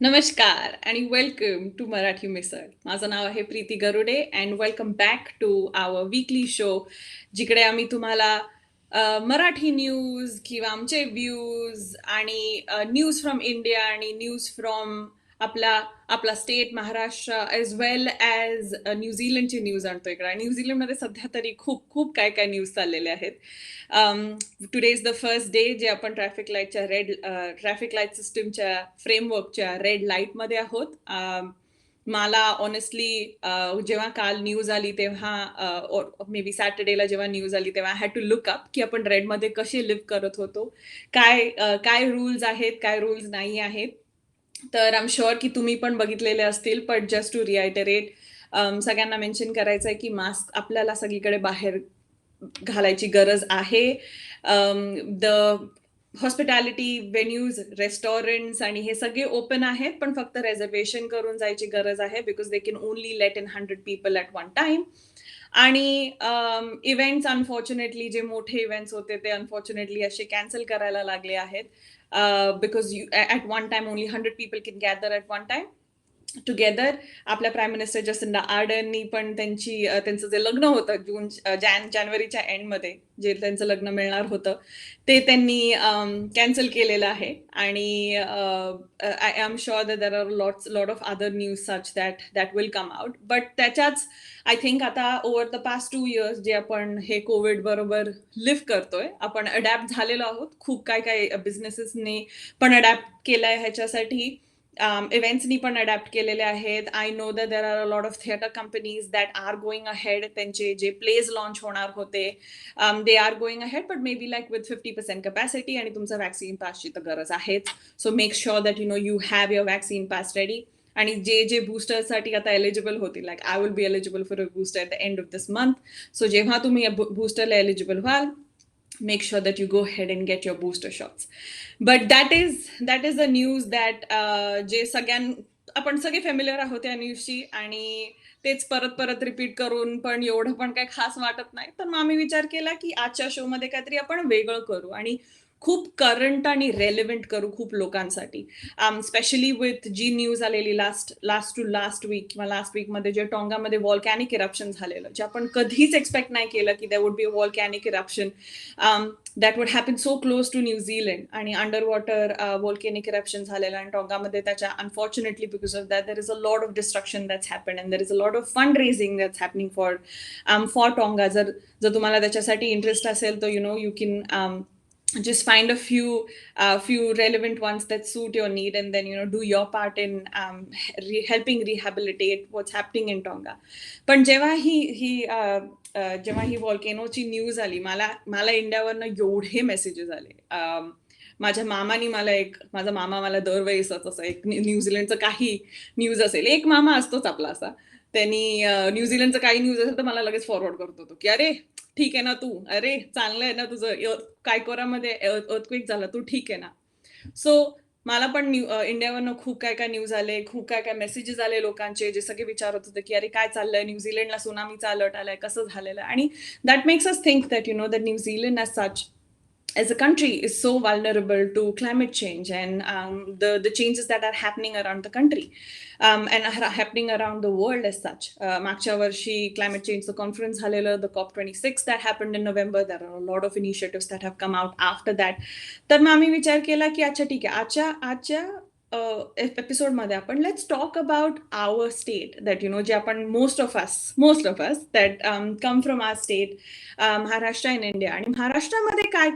नमस्कार आणि welcome to Marathi मिसळ. माझं नाव आहे Preeti Garude and welcome back to our weekly show, जिकडे आम्ही तुम्हाला मराठी न्यूज किंवा आमचे व्ह्यूज आणि न्यूज फ्रॉम इंडिया आणि न्यूज फ्रॉम आपला आपला state Maharashtra as well as न्यूझीलंडची न्यूज आणतो इकडे. न्यूझीलंडमध्ये सध्या तरी खूप खूप काय काय न्यूज चाललेले आहेत. Today is the first day जे आपण ट्रॅफिक लाईट सिस्टीमच्या फ्रेमवर्कच्या रेड लाईटमध्ये आहोत. मला ऑनेस्टली जेव्हा काल न्यूज आली तेव्हा मे बी सॅटर्डेला जेव्हा न्यूज आली तेव्हा I had to look up की आपण रेडमध्ये कसे लिव्ह करत होतो, काय रूल्स आहेत, काय रूल्स नाही आहेत. तर आय एम शुअर की तुम्ही पण बघितलेले असतील, बट जस्ट टू रिआयटरेट सगळ्यांना मेन्शन करायचं आहे की मास्क आपल्याला सगळीकडे बाहेर घालायची गरज आहे. द हॉस्पिटॅलिटी व्हेन्यूज, रेस्टॉरंट्स आणि हे सगळे ओपन आहेत, पण फक्त रिझर्वेशन करून जायची गरज आहे because they can only let in 100 people at one time. आणि इव्हेंट्स अनफॉर्च्युनेटली जे मोठे इव्हेंट्स होते ते अनफॉर्च्युनेटली असे कॅन्सल करायला लागले आहेत because at one time only 100 people can gather at one time together. आपल्या प्राईम मिनिस्टर जसिंडा आर्डननी पण त्यांचं जे लग्न होतं जानेवारीच्या एंडमध्ये जे त्यांचं लग्न मिळणार होतं ते त्यांनी कॅन्सल केलेलं आहे. आणि I am sure that there R lot of other news such that will come out. But त्याच्याच आय थिंक आता ओव्हर द पास्ट 2 इयर्स जे आपण हे कोविड बरोबर लिव्ह करतोय, आपण अडॅप्ट झालेलो आहोत. खूप काय बिझनेसेसने पण अडॅप्ट केलंय ह्याच्यासाठी. इव्हेंट्सनी पण अडॅप्ट केलेले आहेत. I know that there are a lot of theatre companies that are going ahead. त्यांचे जे प्लेज लॉन्च होणार होते they are going ahead, but may be like with 50% capacity. आणि तुमचं वॅक्सिन पासची तर गरज आहेच. So make sure that you have your vaccine pass ready. आणि जे बूस्टरसाठी आता एलिजिबल होतील, like I will be eligible for a booster at the end of this month. So जेव्हा तुम्ही बूस्टरला एलिजिबल व्हाल, make sure that you go ahead and get your booster shots. But that is the news that जे आपण सगळे familiar आहोत या न्यूजशी, आणि तेच परत परत रिपीट करून पण एवढं पण काही खास वाटत नाही. तर मग आम्ही विचार केला की आजच्या शो मध्ये काहीतरी आपण वेगळं करू आणि खूप करंट आणि रेलेव्हंट करू खूप लोकांसाठी. स्पेशली विथ जी न्यूज आलेली लास्ट वीक किंवा लास्ट वीकमध्ये जे टोंगामध्ये वॉल्कॅनिक इरप्शन झालेलं, जे आपण कधीच एक्सपेक्ट नाही केलं की there would be a volcanic eruption that would happen so close to New Zealand. आणि अंडर वॉटर वॉल्कॅनिक इरप्शन झालेलं आणि टोंगामध्ये त्याच्या unfortunately because of that there is a lot of destruction that's happen and there is a lot of fund raising that's happening for Tonga. जर तुम्हाला त्याच्यासाठी interest असेल तर you can just find a few relevant ones that suit your need, and then do your part in helping rehabilitate what's happening in Tonga. पण जेव्हा ही व्हॉल्केनोची news आली, मला इंडियावरनं एवढे मेसेजेस आले. माझा मामा मला दरवेळेस असं एक न्यूझीलंडचं काही न्यूज असेल, एक मामा असतोच आपला असा, त्यांनी न्यूझीलंडचं काही न्यूज असेल तर मला लगेच फॉरवर्ड करतो तो की अरे ठीक आहे ना तू, अरे चांगलंय ना तुझं, कायकोरामध्ये अर्थक्वेक झाला, तू ठीक आहे ना. सो मला पण इंडियावरनं खूप काय न्यूज आले, खूप काय मेसेजेस आले लोकांचे, जे सगळे विचारत होते की अरे काय चाललंय, न्यूझीलंडला सुनामीचा अलर्ट आलाय, कसं झालेलं. आणि that makes us think that that New Zealand as such as a country is so vulnerable to climate change and the changes that are happening around the country and are happening around the world as such. मागच्या वर्षी climate change conference झालेलं, the COP26 that happened in November. There are a lot of initiatives that have come out after that. तर मग आम्ही विचार केला की अच्छा ठीक आहे, आजच्या एपिसोडमध्ये आपण let's talk about our state that जे आपण most of us that come from our state Maharashtra in India. आणि महाराष्ट्रामध्ये काय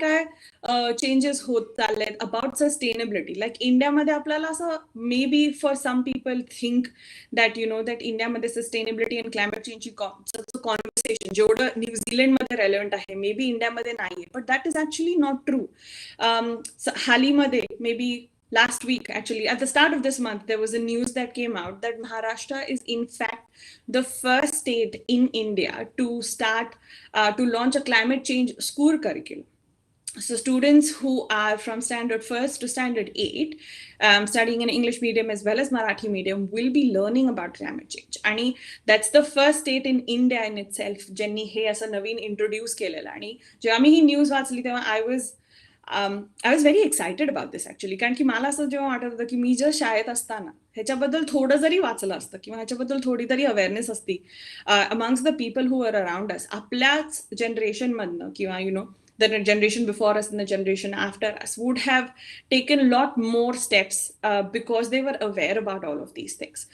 चेंजेस होत चाललेत अबाउट सस्टेनेबिलिटी. लाईक इंडियामध्ये आपल्याला असं maybe for some people think that that इंडियामध्ये सस्टेनेबिलिटी अँड क्लायमेट चेंजची कॉन्व्हर्सेशन जेवढं न्यूझीलंडमध्ये रेलेव्हंट आहे मे बी इंडियामध्ये नाहीये, but that is actually not true. हालीमध्ये maybe last week, actually, at the start of this month, there was a news that came out that Maharashtra is in fact the first state in India to start to launch a climate change school curriculum. So students who are from standard 1st to standard 8 studying in English medium as well as Marathi medium will be learning about climate change. And that's the first state in India in itself ज्यांनी हे असं नवीन introduce केलेलं. आणि जेव्हा मी ही news वाचली तेव्हा I was very excited about this actually, कारण की मला असं जेव्हा वाटत होतं की मी जर शाळेत असताना ह्याच्याबद्दल थोडं जरी वाचलं असतं किंवा ह्याच्याबद्दल थोडी तरी अवेअरनेस असती amongst the people who are around us, आपल्याच जनरेशनमधनं किंवा the generation before us and the generation after us would have taken a lot more steps because they were aware about all of these things.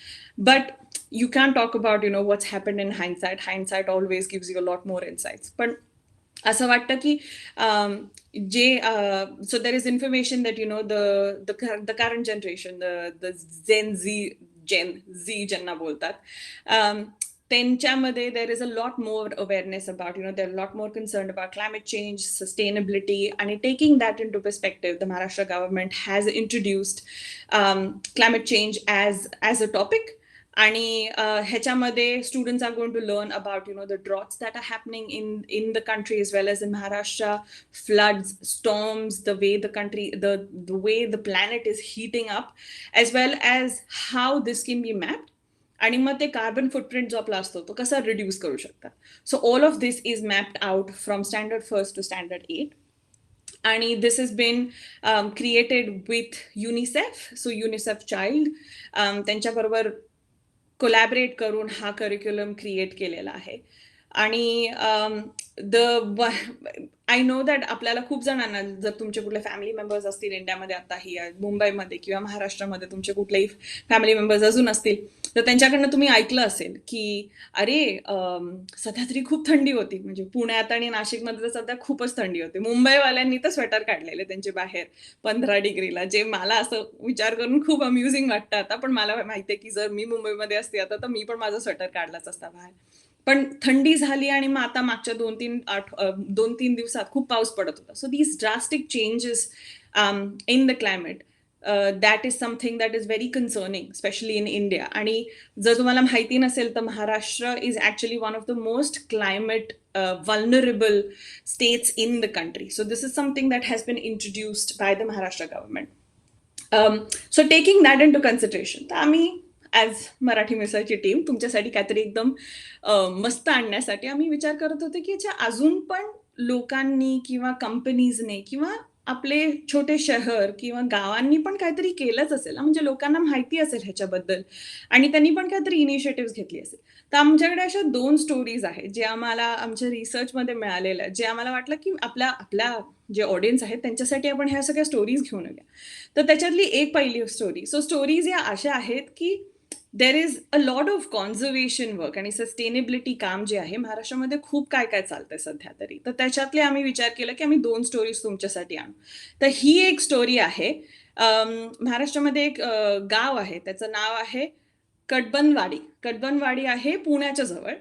But you can't talk about what's happened in hindsight. Hindsight always gives you a lot more insights. But असं वाटतं की जे so there is information that the current generation the Gen Z ज्यांना बोलतात, त्यांच्यामध्ये there is a lot more awareness about there lot more concern about climate change, sustainability, आणि taking that into perspective the Maharashtra government has introduced climate change as a topic. आणि ह्याच्यामध्ये students are going to learn about the droughts that are happening in the country as well as in Maharashtra, floods, storms, the way the country the way the planet is heating up, as well as how this can be mapped, आणि मग ते carbon footprint जो आपला असतो तो कसा reduce करू शकतात. So all of this is mapped out from standard first to standard 8. आणि this is been created with UNICEF. So UNICEF child त्यांच्याबरोबर कोलॅबरेट करून हा करिक्युलम क्रिएट केलेला आहे. आणि आय नो दॅट आपल्याला खूप जणांना, जर तुमचे कुठले फॅमिली मेंबर्स असतील इंडियामध्ये, आताही मुंबईमध्ये किंवा महाराष्ट्रामध्ये तुमचे कुठलेही फॅमिली मेंबर्स अजून असतील, तर त्यांच्याकडनं तुम्ही ऐकलं असेल की अरे सध्या तरी खूप थंडी होती, म्हणजे पुण्यात आणि नाशिकमध्ये तर सध्या खूपच थंडी होती. मुंबईवाल्यांनी तर स्वेटर काढलेले त्यांचे बाहेर 15 डिग्रीला, जे मला असं विचार करून खूप अम्युझिंग वाटतं आता. पण मला माहितीये की जर मी मुंबईमध्ये असते आता तर मी पण माझं स्वेटर काढलाच असता बाहेर. पण थंडी झाली आणि मग आता मागच्या 2-3 दिवसात खूप पाऊस पडत होता. So these drastic changes in the climate, that is something that is very concerning, specially in India. आणि जर तुम्हाला माहिती नसेल तर Maharashtra is actually one of the most climate vulnerable states in the country. So this is something that has been introduced by the Maharashtra government. So taking that into consideration, तर आम्ही as Marathi मिसळची team तुमच्यासाठी काहीतरी एकदम मस्त आणण्यासाठी आम्ही विचार करत होते की याच्या अजून पण लोकांनी किंवा कंपनीजने किंवा आपले छोटे शहर किंवा गावांनी पण काहीतरी केलंच असेल, म्हणजे लोकांना माहिती असेल ह्याच्याबद्दल आणि त्यांनी पण काहीतरी इनिशिएटिव्ह घेतली असेल. तर आमच्याकडे अशा 2 स्टोरीज आहेत जे आम्हाला आमच्या रिसर्चमध्ये मिळालेल्या, जे आम्हाला वाटलं की आपल्या जे ऑडियन्स आहेत त्यांच्यासाठी आपण ह्या सगळ्या स्टोरीज घेऊन येऊया. तर त्याच्यातली एक पहिली स्टोरी, सो स्टोरीज या अशा आहेत की देर is a lot of conservation work आणि सस्टेनेबिलिटी काम जे आहे महाराष्ट्रामध्ये खूप काय काय चालतंय सध्या तरी. तर त्याच्यातले आम्ही विचार केला की आम्ही 2 स्टोरीज तुमच्यासाठी आणू. तर ही एक स्टोरी आहे. महाराष्ट्रामध्ये एक गाव आहे, त्याचं नाव आहे कडबनवाडी. कडबनवाडी आहे पुण्याच्या जवळ.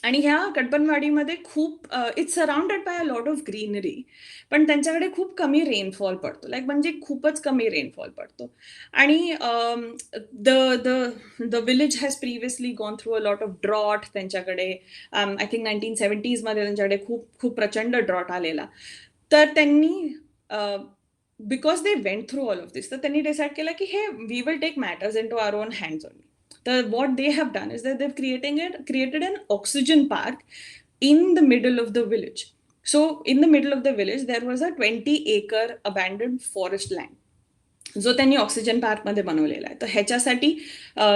आणि ह्या कडबनवाडीमध्ये खूप it's surrounded by a lot of greenery, पण त्यांच्याकडे खूप कमी रेनफॉल पडतो, लाईक म्हणजे खूपच कमी रेनफॉल पडतो. आणि the the the village has previously gone through a lot of drought. त्यांच्याकडे आय थिंक 1970s मध्ये त्यांच्याकडे खूप खूप प्रचंड ड्रॉट आलेला. तर त्यांनी because they went through all of this, तर त्यांनी डिसाईड केलं की हे we will take matters into our own hands only. What they have done is that they've created an oxygen park in the middle of the village. So in the middle of the village there was a 20-acre abandoned forest land जो त्यांनी oxygen पार्कमध्ये बनवलेला आहे. तर ह्याच्यासाठी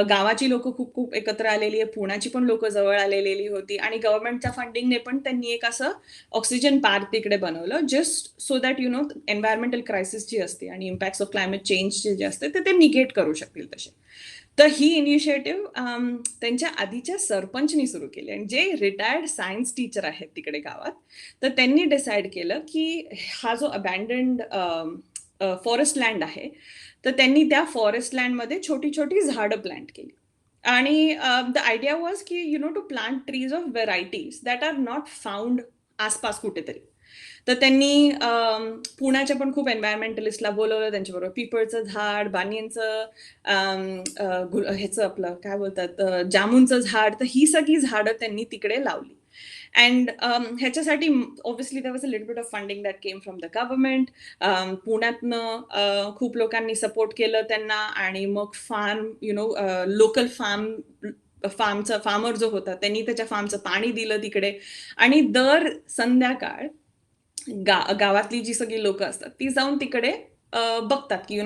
गावाची लोक खूप खूप एकत्र आलेली आहे, पुण्याची पण लोक जवळ आलेली होती, आणि गव्हर्नमेंटच्या फंडिंगने पण त्यांनी एक असं ऑक्सिजन पार्क तिकडे बनवलं, just so that environmental crisis जी असते आणि इम्पॅक्ट्स ऑफ क्लायमेट चेंज जे असते ते निगेट करू शकतील तसे. तर ही इनिशिएटिव्ह त्यांच्या आधीच्या सरपंचनी सुरू केली, आणि जे रिटायर्ड सायन्स टीचर आहेत तिकडे गावात, तर त्यांनी डिसाईड केलं की हा जो अबॅन्डन्ड फॉरेस्ट लँड आहे, तर त्यांनी त्या फॉरेस्ट लँडमध्ये छोटी छोटी झाडं प्लांट केली. आणि द आयडिया वॉज की to plant trees of varieties that are not found आसपास कुठेतरी. तर त्यांनी पुण्याच्या पण खूप एन्व्हायरमेंटलिस्टला बोलवलं, त्यांच्याबरोबर पिपळचं झाड, बानियनचं, ह्याचं आपलं काय बोलतात जामुनचं झाड, तर ही सगळी झाडं त्यांनी तिकडे लावली. अँड ह्याच्यासाठी obviously there was a little bit of funding that came from the government. पुण्यातनं खूप लोकांनी सपोर्ट केलं त्यांना, आणि मग लोकल फार्मर जो होता त्यांनी त्याच्या फार्मचं पाणी दिलं तिकडे. आणि दर संध्याकाळ गावातली जी सगळी लोक असतात ती जाऊन तिकडे बघतात की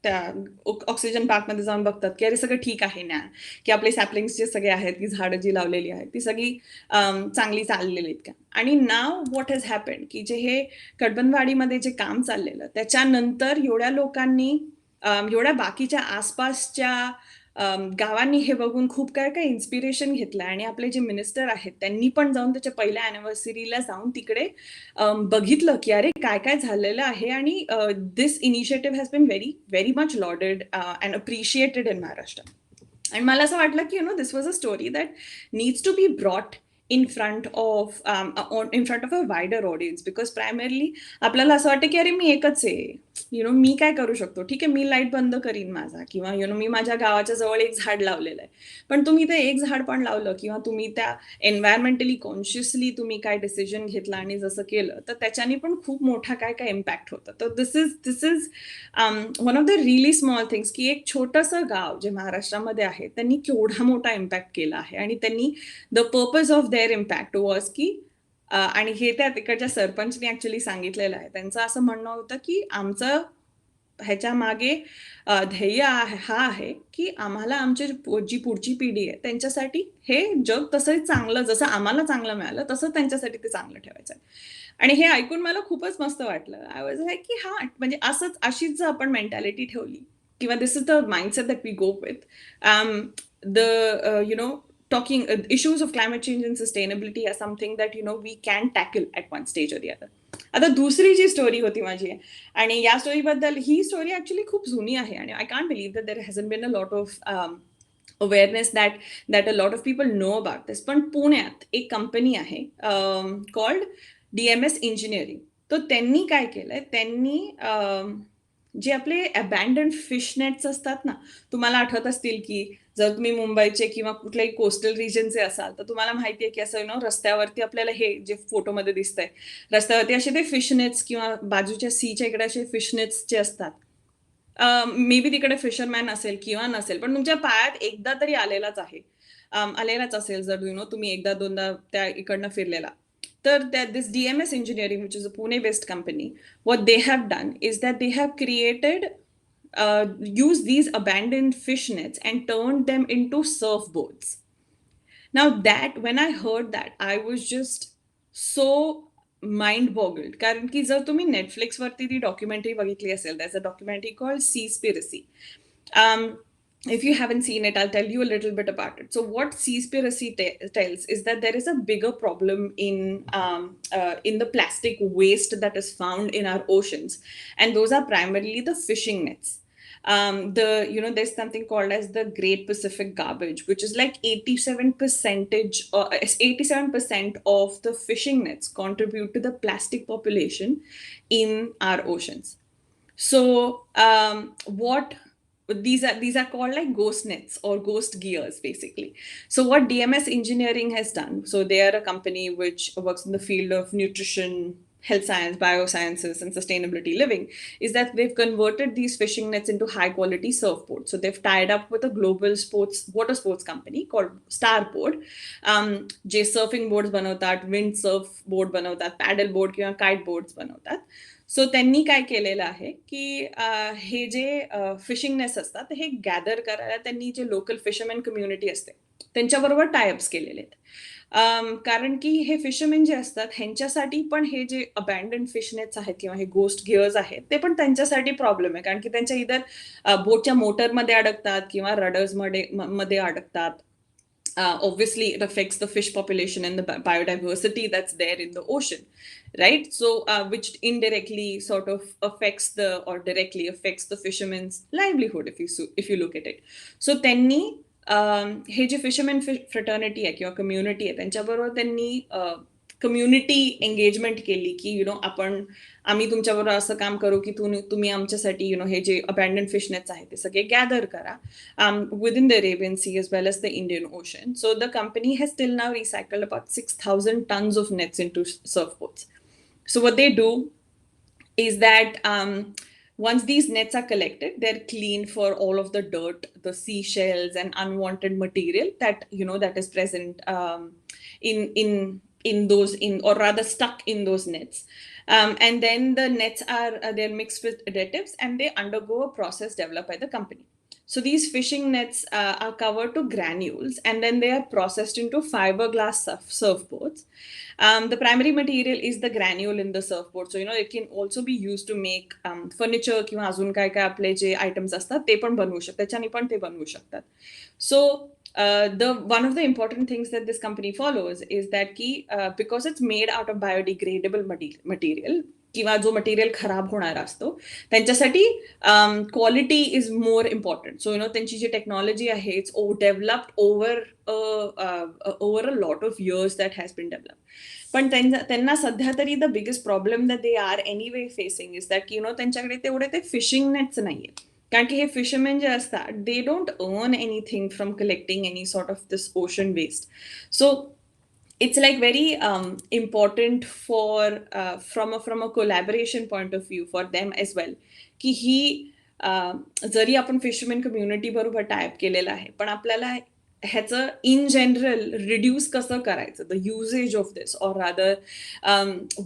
त्या ऑक्सिजन पार्कमध्ये जाऊन बघतात की अरे सगळं ठीक आहे ना, की आपले सॅपलिंग्स जे सगळे आहेत, की झाडं जी लावलेली आहेत ती सगळी चांगली चाललेली आहेत का. आणि नाव व्हॉट हॅज हॅपन्ड की जे हे कडबनवाडीमध्ये जे काम चाललेलं त्याच्यानंतर एवढ्या लोकांनी एवढ्या बाकीच्या आसपासच्या गावांनी हे बघून खूप काय काय इन्स्पिरेशन घेतलं आणि आपले जे मिनिस्टर आहेत त्यांनी पण जाऊन त्याच्या पहिल्या अॅनिव्हर्सरीला जाऊन तिकडे बघितलं की अरे काय काय झालेलं आहे. आणि this initiative has been very very much lauded and appreciated in Maharashtra. आणि मला असं वाटलं की this was a story that needs to be brought in front of a wider audience, because primarily आपल्याला असं वाटतं की अरे मी एकच आहे, मी काय करू शकतो, ठीक आहे मी लाईट बंद करीन माझा, किंवा मी माझ्या गावाच्या जवळ एक झाड लावलेलं आहे. पण तुम्ही ते एक झाड पण लावलं किंवा तुम्ही त्या एन्व्हायरमेंटली कॉन्शियसली तुम्ही काय डिसिजन घेतला आणि जसं केलं तर त्याच्याने पण खूप मोठा काय काय इम्पॅक्ट होतं. तर this is one of the really small things, की एक छोटंसं गाव जे महाराष्ट्रामध्ये आहे त्यांनी केवढा मोठा इम्पॅक्ट केला आहे. आणि त्यांनी the purpose of their impact was की आणि हे त्या तिकडच्या सरपंचने ऍक्च्युली सांगितलेलं आहे. त्यांचं असं म्हणणं होतं की आमचं ह्याच्या मागे ध्येय हा आहे की आम्हाला आमची जी पुढची पिढी आहे त्यांच्यासाठी हे जग तसं चांगलं, जसं आम्हाला चांगलं मिळालं तसं त्यांच्यासाठी ते चांगलं ठेवायचं आहे. आणि हे ऐकून मला खूपच मस्त वाटलं. आय वॉज लाईक की हा म्हणजे अशीच जर आपण मेंटॅलिटी ठेवली, किंवा this is the mindset that we go with the talking issues of climate change and sustainability are something that we can tackle at one stage or the other. आता दुसरी जी स्टोरी होती माझी, आणि या स्टोरीबद्दल, ही स्टोरी ऍक्च्युली खूप जुनी आहे आणि I can't believe that there hasn't been a lot of awareness that a lot of people know about this. पण पुण्यात एक कंपनी आहे कॉल्ड DMS इंजिनिअरिंग. तर त्यांनी काय केलंय, त्यांनी जे आपले अबॅन्डन्ड फिश नेट्स असतात ना, तुम्हाला आठवत असतील की जर तुम्ही मुंबईचे किंवा कुठल्याही कोस्टल रिजनचे असाल तर तुम्हाला माहितीये की असं रस्त्यावरती आपल्याला हे जे फोटोमध्ये दिसतंय, रस्त्यावरती असे ते फिश नेट्स किंवा बाजूच्या सीच्या इकडे असे फिश नेट्स जे असतात, मे बी तिकडे फिशरमॅन असेल किंवा नसेल, पण तुमच्या पायात एकदा तरी आलेलाच असेल जर तुम्ही एकदा दोनदा त्या इकडनं फिरलेला. तर दिस DMS engineering, which is a Pune based company, what they have done is that they have created used these abandoned fish nets and turned them into surfboards. Now that when I heard that, I was just so mind boggled, कारण की जर तुम्ही Netflix वरती ती documentary बघितली असेल, there's a documentary called Seaspiracy. um, if you haven't seen it, I'll tell you a little bit about it. So what Seaspiracy tells is that there is a bigger problem in the plastic waste that is found in our oceans, and those are primarily the fishing nets. There's something called as the Great Pacific Garbage, which is like 87% of the fishing nets contribute to the plastic population in our oceans. So what these are called like ghost nets or ghost gears basically. So what DMS engineering has done, so they are a company which works in the field of nutrition, health science, biosciences, and sustainability living, is that they've converted these fishing nets into high quality surfboards. So they've tied up with a global water sports company called Starboard. जे surfing board बनवतात, wind Surf board बनवतात, paddle board किंवा kite boards बनवतात. So त्यांनी काय केलेलं आहे की हे जे फिशिंग नेट्स असतात हे गॅदर करायला त्यांनी जे लोकल फिशरमॅन कम्युनिटी असते त्यांच्याबरोबर टायअप्स केलेले आहेत. कारण की हे फिशरमॅन जे असतात ह्यांच्यासाठी पण हे जे अबॅन्डन्ड फिश नेट्स आहेत किंवा हे गोस्ट गिअर्स आहेत ते पण त्यांच्यासाठी प्रॉब्लेम आहे, कारण की त्यांच्या इधर बोटच्या मोटरमध्ये अडकतात किंवा रडर्स मध्ये अडकतात. Obviously it affects the fish population and the biodiversity that's there in the ocean, right? So which indirectly sort of affects or directly affects the fishermen's livelihood if you look at it. So त्यांनी हे जे fisherman fraternity आहे किंवा community आहे त्यांच्याबरोबर त्यांनी community engagement केली की आम्ही तुमच्याबरोबर असं काम करू की तुम्ही आमच्यासाठी हे जे अबॅन्डन्ड फिश नेट्स आहेत ते सगळे गॅदर करा within the Arabian Sea as well as the Indian Ocean. So the company has till now recycled about 6,000 tons of nets into surfboards. So what they do is that once these nets are collected, they're cleaned for all of the dirt, the seashells, and unwanted material that that is present in those or rather stuck in those nets. And then the nets they're mixed with additives and they undergo a process developed by the company. So these fishing nets are covered to granules and then they are processed into fiberglass surfboards. The primary material is the granule in the surfboard. So, it can also be used to make furniture किंवा अजून काय काय आपले जे items असतात ते पण बनवू शकतात, त्याच्याने पण ते बनवू शकतात. So, the one of the important things that this company follows is that because it's made out of biodegradable material किंवा जो मटेरियल खराब होणारा असतो त्यांच्यासाठी quality is more important. So त्यांची जी टेक्नॉलॉजी आहे it's developed over a lot of years that has been develop. पण त्यांना सध्या तरी the biggest problem that they are anyway facing is that त्यांच्याकडे तेवढे ते फिशिंग नेट्स नाहीये. कारण की हे फिशरमॅन जे असतात they don't earn anything from collecting any sort of this ocean waste. So it's like very important for from a collaboration point of view for them as well की ही जरी आपण fisherman community बरोबर type केलेलं आहे पण आपल्याला ह्याचं in general reduce कसं करायचं the usages of this or rather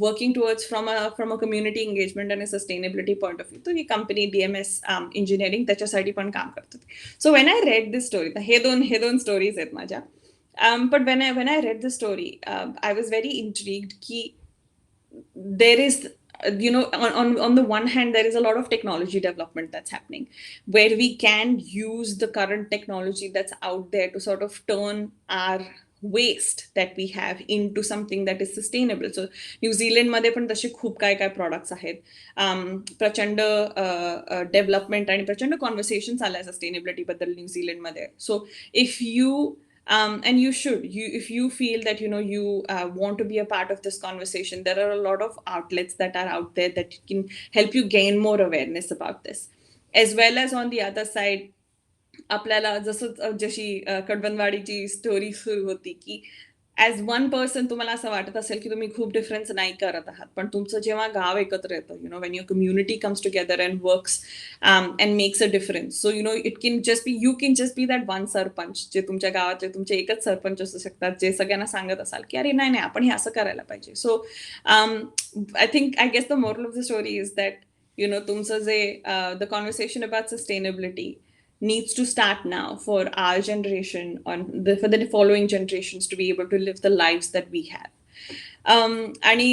working towards from a community engagement आणि सस्टेनेबिलिटी पॉईंट ऑफ व्ह्यू. तर ही कंपनी DMS इंजिनिअरिंग त्याच्यासाठी पण काम करते. So when I read this story, हे दोन स्टोरीज आहेत माझ्या. But when I read the story, I was very intrigued. There is, on the one hand, there is a lot of technology development that's happening, where we can use the current technology that's out there to sort of turn our waste that we have into something that is sustainable. So New Zealand मध्ये पण तसे खूप काय काय products आहेत. प्रचंड development आणि प्रचंड कॉन्व्हर्सेशन चाललंय सस्टेनेबिलिटी बद्दल न्यूझीलंड मध्ये. So if you and if you feel that you want to be a part of this conversation, there are a lot of outlets that are out there that can help you gain more awareness about this, as well as on the other side आपल्याला जशी कडबनवाडीची story सुरू होती की as one person तुम्हाला असं वाटत असेल की तुम्ही खूप डिफरन्स नाही करत आहात, पण तुमचं जेव्हा गाव एकत्र येतं Wien your community comes together and works and makes a difference. So it can just be you can just be that one sarpanch जे तुमच्या गावातले तुमचे एकच सरपंच असू शकतात जे सगळ्यांना सांगत असाल की अरे नाही आपण हे असं करायला पाहिजे. So I guess the moral of the story is that तुमचं जे the conversation about sustainability needs to start now for our generation for the following generations to be able to live the lives that we have. आणि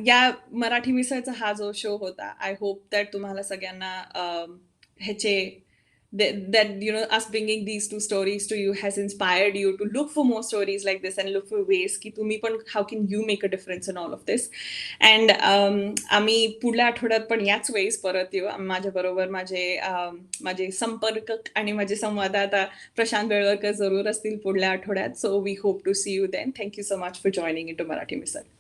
या मराठी मिसळचा हा जो show होता, I hope that तुम्हाला सगळ्यांना ह्याचे that us bringing these two stories to you has inspired you to look for more stories like this and look for ways की तुम्ही पण how can you make a difference in all of this. And आम्ही पुढल्या आठवड्यात पण याच वेळेस परत येऊ. माझ्या बरोबर माझे संपर्क आणि माझे संवाददाता प्रशांत बेळवलकर जरूर असतील पुढल्या आठवड्यात. So we hope to see you then. Thank you so much for joining in to Marathi misal.